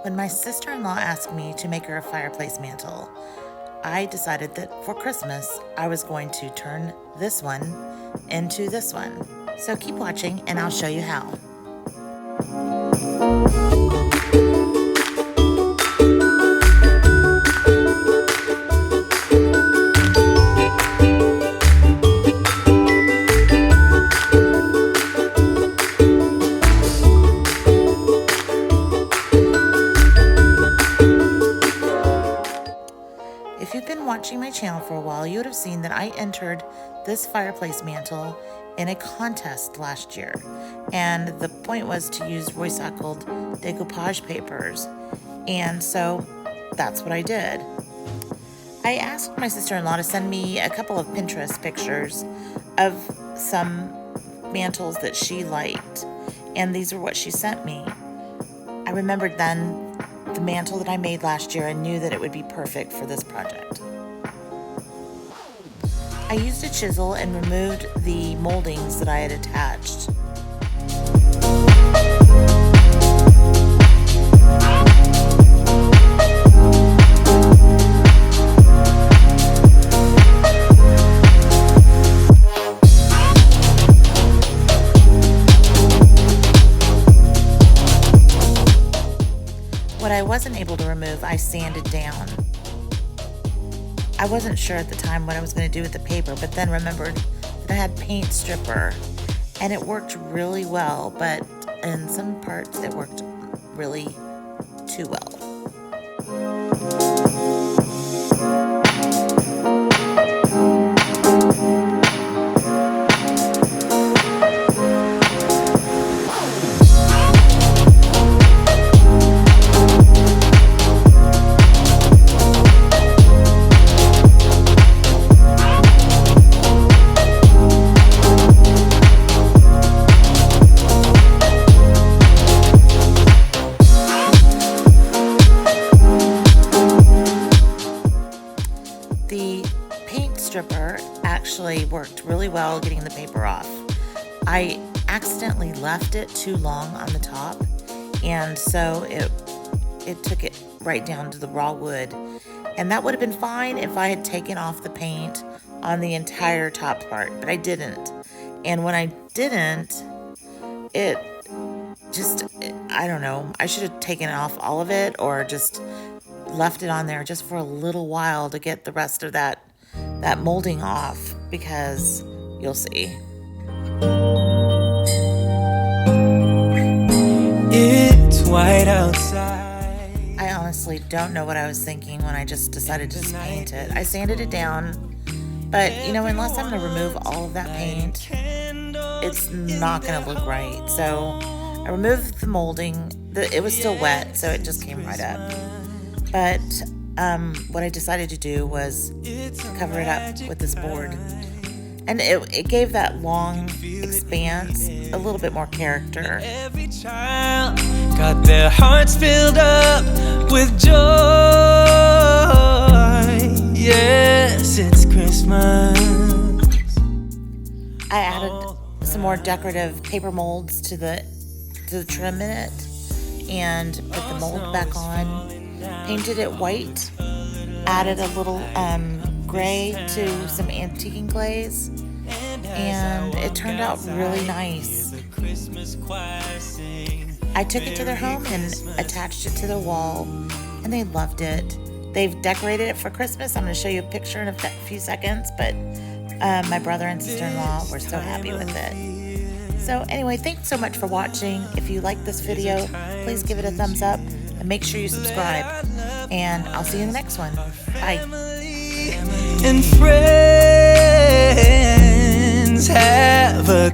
When my sister-in-law asked me to make her a fireplace mantle, I decided that for Christmas, I was going to turn this one into this one. So keep watching and I'll show you how. If you've been watching my channel for a while, you would have seen that I entered this fireplace mantle in a contest last year. And the point was to use recycled decoupage papers. And so that's what I did. I asked my sister-in-law to send me a couple of Pinterest pictures of some mantles that she liked. And these are what she sent me. I remembered then the mantle that I made last year and knew that it would be perfect for this project. I used a chisel and removed the moldings that I had attached. What I wasn't able to remove, I sanded down. I wasn't sure at the time what I was going to do with the paper, but then remembered that I had paint stripper, and it worked really well, but in some parts it worked really too well. The paint stripper actually worked really well getting the paper off. I accidentally left it too long on the top, and so it took it right down to the raw wood. And that would have been fine if I had taken off the paint on the entire top part, but I didn't. And when I didn't, I don't know, I should have taken off all of it or just left it on there just for a little while to get the rest of that molding off, because you'll see. It's white outside. I honestly don't know what I was thinking when I just decided to just paint it. I sanded it down, but you know, unless I'm going to remove all of that paint, it's not going to look right. So I removed the molding. It was still wet, so it just came right up. But what I decided to do was cover it up with this board. And it gave that long expanse a little bit more character. Every child got their hearts filled up with joy. Yes, it's Christmas. I added some more decorative paper molds to the trim in it and put the mold back on. Painted it white, added a little gray to some antiquing glaze, and it turned out really nice. I took it to their home and attached it to their wall, and they loved it. They've decorated it for Christmas. I'm going to show you a picture in a few seconds, but my brother and sister-in-law were so happy with it. So anyway, thanks so much for watching. If you like this video, please give it a thumbs up and make sure you subscribe. And I'll see you in the next one. Bye. And friends have a